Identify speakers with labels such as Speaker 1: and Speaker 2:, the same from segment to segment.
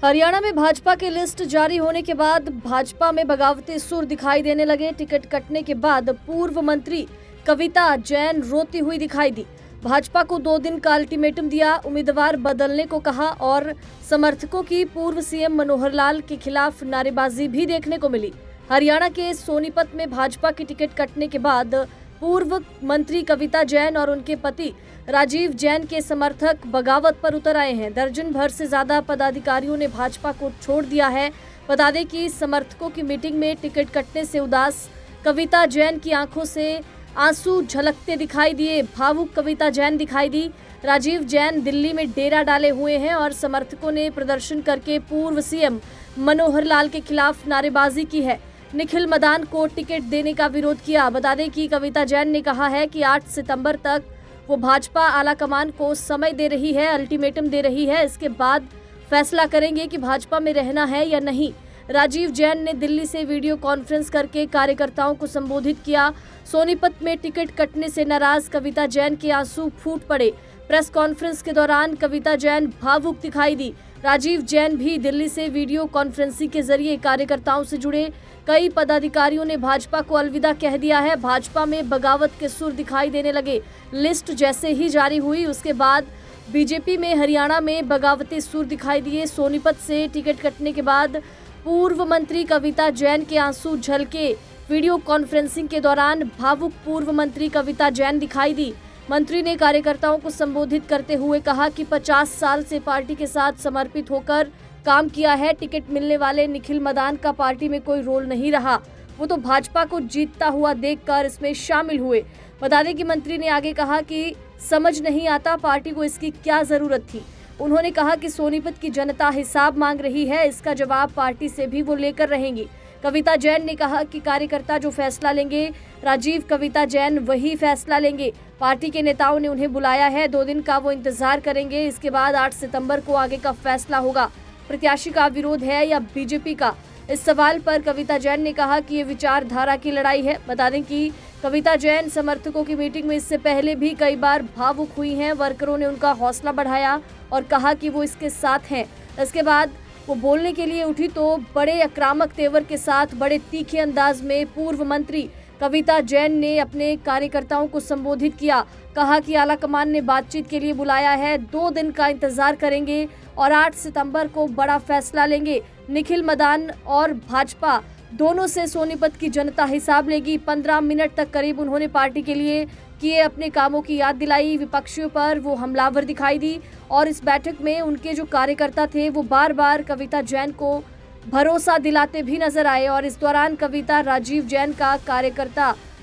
Speaker 1: हरियाणा में भाजपा की लिस्ट जारी होने के बाद भाजपा में बगावती सुर दिखाई देने लगे। टिकट कटने के बाद पूर्व मंत्री कविता जैन रोती हुई दिखाई दी। भाजपा को 2 दिन का अल्टीमेटम दिया, उम्मीदवार बदलने को कहा और समर्थकों की पूर्व सीएम मनोहर लाल के खिलाफ नारेबाजी भी देखने को मिली। हरियाणा के सोनीपत में भाजपा की टिकट कटने के बाद पूर्व मंत्री कविता जैन और उनके पति राजीव जैन के समर्थक बगावत पर उतर आए हैं। दर्जन भर से ज्यादा पदाधिकारियों ने भाजपा को छोड़ दिया है। बता दें कि समर्थकों की मीटिंग में टिकट कटने से उदास कविता जैन की आंखों से आंसू झलकते दिखाई दिए। भावुक कविता जैन दिखाई दी। राजीव जैन दिल्ली में डेरा डाले हुए हैं और समर्थकों ने प्रदर्शन करके पूर्व सीएम मनोहर लाल के खिलाफ नारेबाजी की है। निखिल मदान को टिकट देने का विरोध किया। बता दें कि कविता जैन ने कहा है कि 8 सितंबर तक वो भाजपा आलाकमान को समय दे रही है, अल्टीमेटम दे रही है। इसके बाद फैसला करेंगे कि भाजपा में रहना है या नहीं। राजीव जैन ने दिल्ली से वीडियो कॉन्फ्रेंस करके कार्यकर्ताओं को संबोधित किया। सोनीपत में टिकट कटने से नाराज कविता जैन के आंसू फूट पड़े। प्रेस कॉन्फ्रेंस के दौरान कविता जैन भावुक दिखाई दी। राजीव जैन भी दिल्ली से वीडियो कॉन्फ्रेंसिंग के जरिए कार्यकर्ताओं से जुड़े। कई पदाधिकारियों ने भाजपा को अलविदा कह दिया है। भाजपा में बगावत के सुर दिखाई देने लगे। लिस्ट जैसे ही जारी हुई उसके बाद बीजेपी में हरियाणा में बगावती सुर दिखाई दिए। सोनीपत से टिकट कटने के बाद पूर्व मंत्री कविता जैन के आंसू झलके। वीडियो कॉन्फ्रेंसिंग के दौरान भावुक पूर्व मंत्री कविता जैन दिखाई दी। मंत्री ने कार्यकर्ताओं को संबोधित करते हुए कहा कि 50 साल से पार्टी के साथ समर्पित होकर काम किया है। टिकट मिलने वाले निखिल मदान का पार्टी में कोई रोल नहीं रहा, वो तो भाजपा को जीतता हुआ देखकर इसमें शामिल हुए। बता दें कि मंत्री ने आगे कहा कि समझ नहीं आता पार्टी को इसकी क्या जरूरत थी। उन्होंने कहा कि सोनीपत की जनता हिसाब मांग रही है, इसका जवाब पार्टी से भी वो लेकर रहेंगी। कविता जैन ने कहा कि कार्यकर्ता जो फैसला लेंगे, राजीव कविता जैन वही फैसला लेंगे। पार्टी के नेताओं ने उन्हें बुलाया है, 2 दिन का वो इंतजार करेंगे। इसके बाद 8 सितंबर को आगे का फैसला होगा। प्रत्याशी का विरोध है या बीजेपी का? इस सवाल पर कविता जैन ने कहा कि ये विचारधारा की लड़ाई है। बता दें कि कविता जैन समर्थकों की मीटिंग में इससे पहले भी कई बार भावुक हुई हैं। वर्करों ने उनका हौसला बढ़ाया और कहा कि वो इसके साथ हैं। इसके बाद वो बोलने के लिए उठी तो बड़े आक्रामक तेवर के साथ बड़े तीखे अंदाज में पूर्व मंत्री कविता जैन ने अपने कार्यकर्ताओं को संबोधित किया। कहा कि आलाकमान ने बातचीत के लिए बुलाया है, 2 दिन का इंतजार करेंगे और 8 सितंबर को बड़ा फैसला लेंगे। निखिल मदान और भाजपा दोनों से सोनीपत की जनता हिसाब लेगी। 15 मिनट तक करीब उन्होंने पार्टी के लिए किए अपने कामों की याद दिलाई। विपक्षियों पर वो हमलावर दिखाई दी और इस बैठक में उनके जो कार्यकर्ता थे वो बार बार कविता जैन को भरोसा दिलाते भी नजर आए। और इस दौरान कविता राजीव जैन का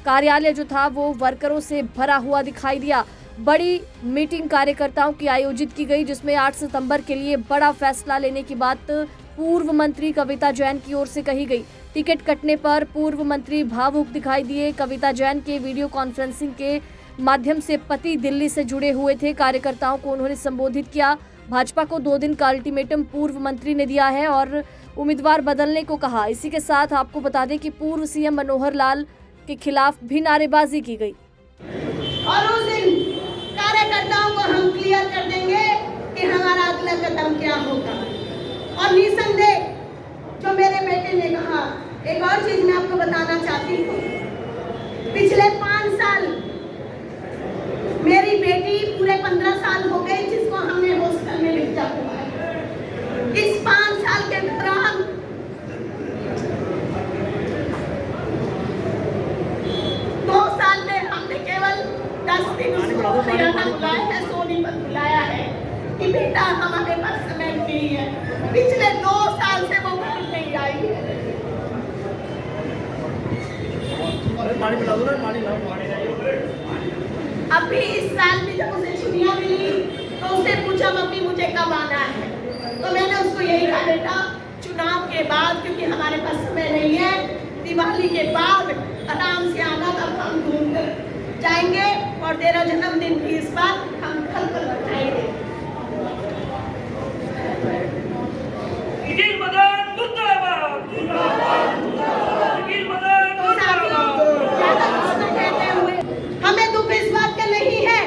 Speaker 1: कार्यालय जो था वो वर्करों से भरा हुआ दिखाई दिया। बड़ी मीटिंग कार्यकर्ताओं की आयोजित की गई जिसमें 8 सितंबर के लिए बड़ा फैसला लेने की बात पूर्व मंत्री कविता जैन की ओर से कही गई। टिकट कटने पर पूर्व मंत्री भावुक दिखाई दिए। कविता जैन के वीडियो कॉन्फ्रेंसिंग के माध्यम से पति दिल्ली से जुड़े हुए थे। कार्यकर्ताओं को उन्होंने संबोधित किया। भाजपा को 2 दिन का अल्टीमेटम पूर्व मंत्री ने दिया है और उम्मीदवार बदलने को कहा। इसी के साथ आपको बता दें कि पूर्व सीएम मनोहर लाल के खिलाफ भी नारेबाजी की गई।
Speaker 2: और उस दिन कार्यकर्ताओं को हम क्लियर कर देंगे कि हमारा अगला कदम क्या होगा। और निसंदेह जो मेरे बेटे ने कहा, एक और चीज मैं आपको बताना चाहती हूँ। पिछले 5 साल मेरी बेटी पूरे 15 साल हो गए जिसको हमने हॉस्टल में भेजा हुआ है। इस 5 साल के दौरान बुलाया है, सोनीपत बुलाया है कि बेटा हमारे पास समय नहीं है। पिछले 2 साल से वो घर नहीं आई है। अभी इस साल भी जब उसे छुट्टियां मिली तो उसने पूछा मम्मी मुझे कब आना है, तो मैंने उसको यही कहा बेटा चुनाव के बाद, क्योंकि हमारे पास समय नहीं है, दिवाली के बाद आराम से आना, तब हम घूम कर जाएंगे और तेरा जन्मदिन भी इस बार हम घर पर मनाएंगे।
Speaker 3: निखिल मदान मुर्दाबाद, निखिल मदान मुर्दाबाद।
Speaker 2: कहते हुए हमें दुख इस बात का नहीं है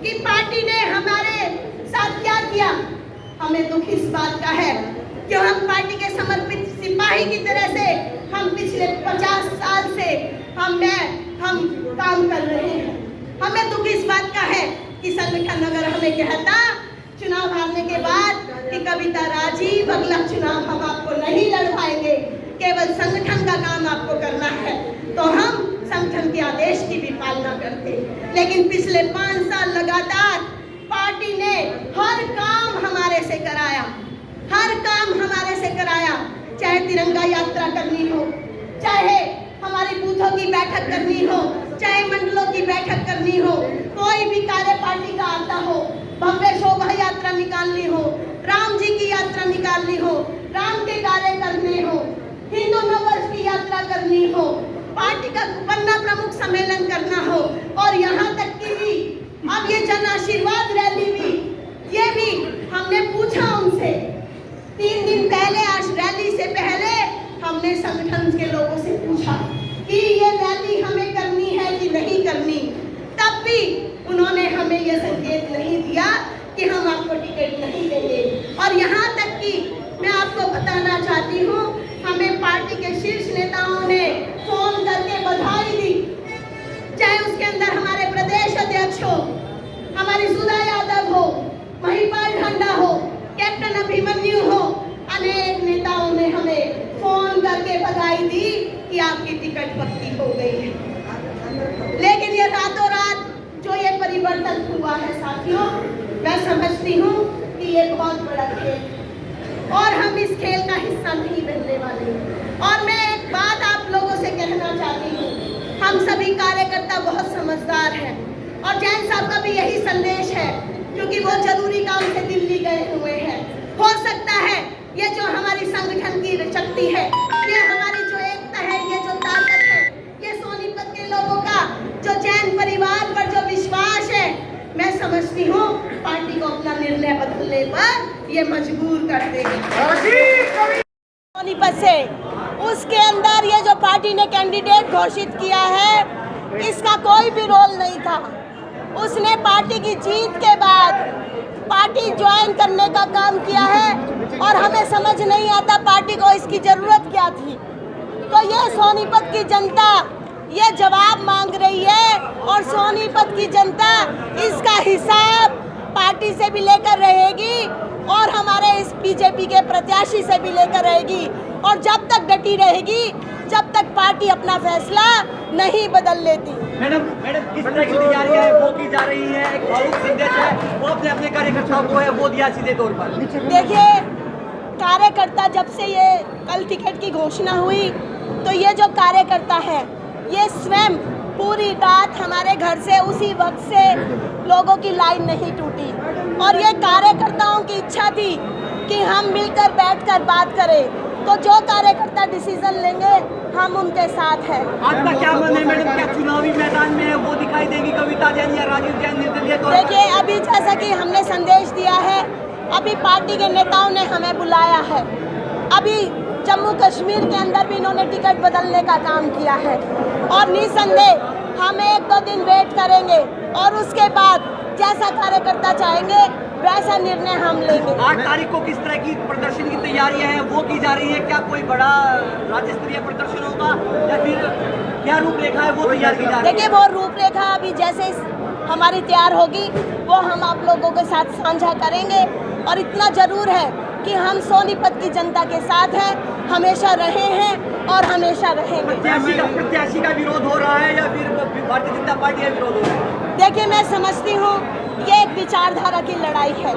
Speaker 2: कि पार्टी ने हमारे साथ क्या किया, हमें दुख इस बात का है की तरह से हम पिछले 50 साल से हम काम कर रहे हैं। हमें दुख इस बात का है कि संगठन अगर हमें कहता चुनाव हारने के बाद कि कविता राजीव अगला चुनाव हम आपको नहीं लड़वाएंगे, केवल संगठन का काम आपको करना है, तो हम संगठन के आदेश की भी पालना करते। लेकिन पिछले 5 साल लगातार पार्टी ने हर काम हमारे से कराया, हर काम हमारे से कराया, चाहे तिरंगा यात्रा करनी हो, चाहे हमारी बूथों की बैठक करनी हो, चाहे मंडलों की बैठक करनी हो, कोई भी कार्य पार्टी का आता हो, भव्य शोभा यात्रा निकालनी हो, राम जी की यात्रा निकालनी हो, राम के कार्य करने हो, हिंदू नववर्ष की यात्रा करनी हो, पार्टी का पन्ना प्रमुख सम्मेलन करना हो, और यहाँ तक कि भी अब ये जन आशीर्वाद रैली भी, ये भी हमने पूछा उनसे 3 दिन पहले, आज रैली से पहले हमने संगठन के लोगों से पूछा कि ये रैली हमें करनी है कि नहीं करनी, तब भी उन्होंने हमें ये संकेत नहीं दिया कि हम आपको टिकट नहीं देंगे। और यहाँ तक कि मैं आपको बताना चाहती हूँ, हमें पार्टी के शीर्ष नेताओं ने फोन करके बधाई दी, चाहे उसके अंदर हमारे प्रदेश अध्यक्ष हो, हमारी सुधा यादव हो, महिपाल ढंडा हो, कैप्टन अभिमन्यु हो, अनेक नेताओं ने हमें फोन करके बधाई दी कि आपकी टिकट पक्की हो गई है। लेकिन ये रातों रात जो ये परिवर्तन हुआ है साथियों, मैं समझती हूँ कि ये बहुत बड़ा खेल है और हम इस खेल का हिस्सा नहीं बनने वाले। और मैं एक बात आप लोगों से कहना चाहती हूँ, हम सभी कार्यकर्ता बहुत समझदार हैं और जैन साहब का भी यही संदेश है, क्योंकि वो जरूरी काम से दिल्ली गए हुए हैं। हो सकता है ये जो हमारी संगठन की शक्ति है, ये हमारी जो एकता है, ये जो ताकत है, ये सोनीपत के लोगों का जो जैन परिवार पर जो विश्वास है, मैं समझती हूँ पार्टी को अपना निर्णय बदलने पर ये मजबूर कर देगी। सोनीपत से उसके अंदर ये जो पार्टी ने कैंडिडेट घोषित किया है, इसका कोई भी रोल नहीं था। उसने पार्टी की जीत के बाद पार्टी ज्वाइन करने का काम किया है और हमें समझ नहीं आता पार्टी को इसकी जरूरत क्या थी। तो ये सोनीपत की जनता ये जवाब मांग रही है और सोनीपत की जनता इसका हिसाब पार्टी से भी लेकर रहेगी और हमारे इस बीजेपी के प्रत्याशी से भी लेकर रहेगी। और जब तक डटी रहेगी, जब तक पार्टी अपना फैसला नहीं बदल लेती।
Speaker 4: मैडम किस तरह की तैयारियां है वो की जा रही है? एक भावुक संदेश है वो अपने कार्यकर्ताओं को है वो दिया सीधे तौर पर। देखिए,
Speaker 2: कार्यकर्ता जब से ये कल टिकट की घोषणा हुई, तो ये जो कार्यकर्ता है ये स्वयं पूरी रात हमारे घर से उसी वक्त से लोगों की लाइन नहीं टूटी और ये कार्यकर्ताओं की इच्छा थी कि हम मिलकर बैठकर बात करें। तो जो कार्यकर्ता डिसीजन लेंगे हम उनके साथ हैं।
Speaker 4: आपका क्या मन है मैडम, क्या चुनावी मैदान में है वो दिखाई देगी कविता जैन या राजीव जैन निर्दलीय?
Speaker 2: देखिए, अभी जैसा कि हमने संदेश दिया है, अभी पार्टी के नेताओं ने हमें बुलाया है, अभी जम्मू कश्मीर के अंदर भी इन्होंने टिकट बदलने का काम किया है और निसंदेह हम 1-2 दिन वेट करेंगे और उसके बाद जैसा कार्यकर्ता चाहेंगे वैसा निर्णय हम लेंगे।
Speaker 4: 8 तारीख को किस तरह की प्रदर्शन की तैयारियां हैं वो की जा रही है? क्या कोई बड़ा राज्य स्तरीय प्रदर्शन होगा या फिर क्या रूपरेखा है वो तैयार की जा रही है?
Speaker 2: देखिए, वो रूपरेखा अभी जैसे हमारी तैयार होगी वो हम आप लोगों के साथ साझा करेंगे। और इतना जरूर है कि हम सोनीपत की जनता के साथ हैं, हमेशा रहे हैं और हमेशा रहेंगे।
Speaker 4: प्रत्याशी का विरोध हो रहा है या फिर भारतीय जनता पार्टी का विरोध हो रहा है?
Speaker 2: देखिए, मैं समझती हूँ ये एक विचारधारा की लड़ाई है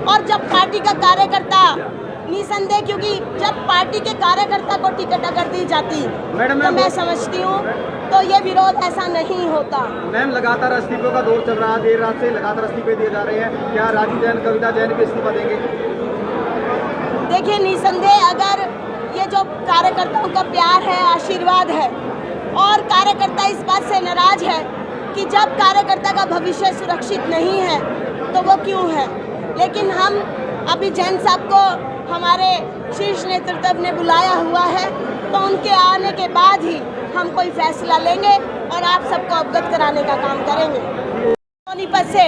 Speaker 2: और जब पार्टी का कार्यकर्ता निसंदेह, क्योंकि जब पार्टी के कार्यकर्ता को टिकट अगर दी जाती तो मैं समझती हूँ तो ये विरोध ऐसा नहीं होता।
Speaker 5: मैम, लगातार इस्तीफों का दौर चल रहा है, देर रात से लगातार इस्तीफे दिए जा रहे हैं, क्या राजीव जैन कविता जैन भी इस्तीफा देंगे?
Speaker 2: देखिए, निसंदेह अगर ये जो कार्यकर्ताओं का प्यार है, आशीर्वाद है और कार्यकर्ता इस बात से नाराज है कि जब कार्यकर्ता का भविष्य सुरक्षित नहीं है तो वो क्यों है, लेकिन हम अभी जैन साहब को हमारे शीर्ष नेतृत्व ने बुलाया हुआ है तो उनके आने के बाद ही हम कोई फैसला लेंगे और आप सबको अवगत कराने का काम करेंगे। सोनीपत से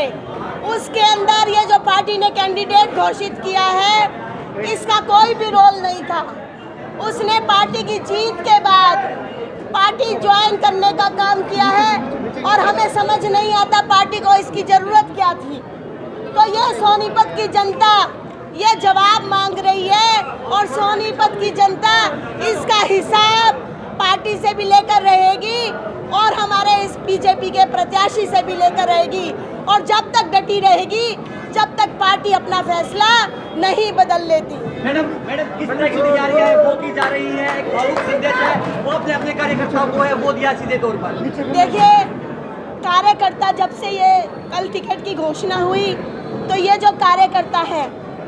Speaker 2: उसके अंदर ये जो पार्टी ने कैंडिडेट घोषित किया है, इसका कोई भी रोल नहीं था। उसने पार्टी की जीत के बाद पार्टी ज्वाइन करने का काम किया है और हमें समझ नहीं आता पार्टी को इसकी ज़रूरत क्या थी। तो ये सोनीपत की जनता ये जवाब मांग रही है और सोनीपत की जनता इसका हिसाब पार्टी से भी लेकर रहेगी और हमारे इस बीजेपी के प्रत्याशी से भी लेकर रहेगी और जब तक डटी रहेगी जब तक पार्टी अपना फैसला नहीं बदल लेती।
Speaker 4: मैडम किस तरह की तैयारियां है वो की जा रही है? एक भावुक संदेश है वो अपने कार्यकर्ताओं को है वो दिया सीधे तौर पर।
Speaker 2: देखिए, कार्यकर्ता जब से ये कल टिकट की घोषणा हुई तो ये जो कार्यकर्ता है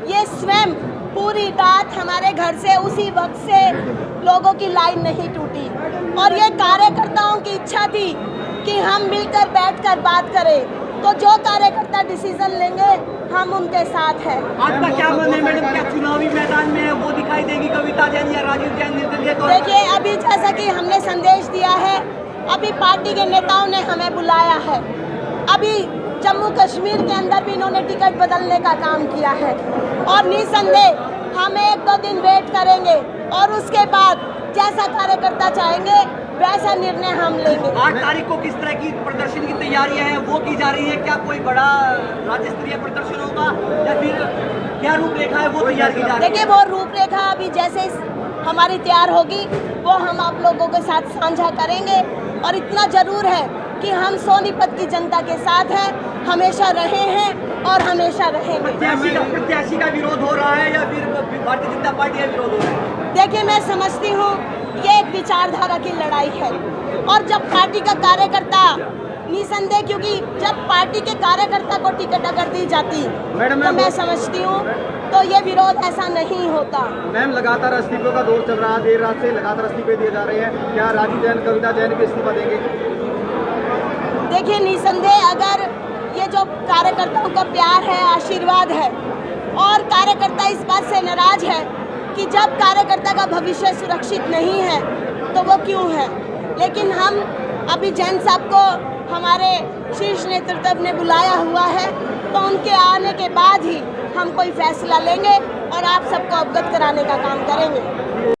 Speaker 2: ये स्वयं पूरी रात हमारे घर से उसी वक्त से लोगों की लाइन नहीं टूटी और ये कार्यकर्ताओं की इच्छा थी कि हम मिलकर बैठकर बात करें। तो जो कार्यकर्ता डिसीजन लेंगे हम उनके साथ हैं।
Speaker 4: आपका क्या मन है मैडम, क्या चुनावी मैदान में है वो दिखाई देंगी कविता जैन या राजीव जैन निर्दलीय तौर पर?
Speaker 2: देखिए, अभी जैसा कि हमने संदेश दिया है, अभी पार्टी के नेताओं ने हमें बुलाया है। अभी जम्मू कश्मीर के अंदर भी इन्होंने टिकट बदलने का काम किया है और निसंदेह हम 1-2 दिन वेट करेंगे और उसके बाद जैसा कार्यकर्ता चाहेंगे वैसा निर्णय हम लेंगे।
Speaker 4: 8 तारीख को किस तरह की प्रदर्शन की तैयारियां हैं वो की जा रही है? क्या कोई बड़ा राज्य स्तरीय प्रदर्शन होगा या फिर क्या रूपरेखा है वो तैयार की जा रही है?
Speaker 2: देखिए, वो रूपरेखा अभी जैसे हमारी तैयार होगी वो हम आप लोगों के साथ साझा करेंगे और इतना जरूर है कि हम सोनीपत की जनता के साथ हैं, हमेशा रहे हैं और हमेशा रहेंगे।
Speaker 4: प्रत्याशी का विरोध हो रहा है या फिर भारतीय जनता पार्टी का विरोध हो रहा है?
Speaker 2: देखिए, मैं समझती हूँ ये एक विचारधारा की लड़ाई है और जब पार्टी का कार्यकर्ता निसंदेह, क्योंकि जब पार्टी के कार्यकर्ता को टिकट अगर दी जाती तो मैं समझती हूँ तो ये विरोध ऐसा नहीं होता।
Speaker 5: मैम, लगातार इस्तीफों का दौर चल रहा है, देर रात से लगातार इस्तीफे दिए जा रहे हैं, क्या राजीव जैन कविता जैन भी इस्तीफा देंगे?
Speaker 2: देखिए, निसंदेह अगर ये जो कार्यकर्ताओं का प्यार है, आशीर्वाद है और कार्यकर्ता इस बात से नाराज है कि जब कार्यकर्ता का भविष्य सुरक्षित नहीं है तो वो क्यों है, लेकिन हम अभी जैन साहब को हमारे शीर्ष नेतृत्व ने बुलाया हुआ है तो उनके आने के बाद ही हम कोई फैसला लेंगे और आप सबको अवगत कराने का काम करेंगे।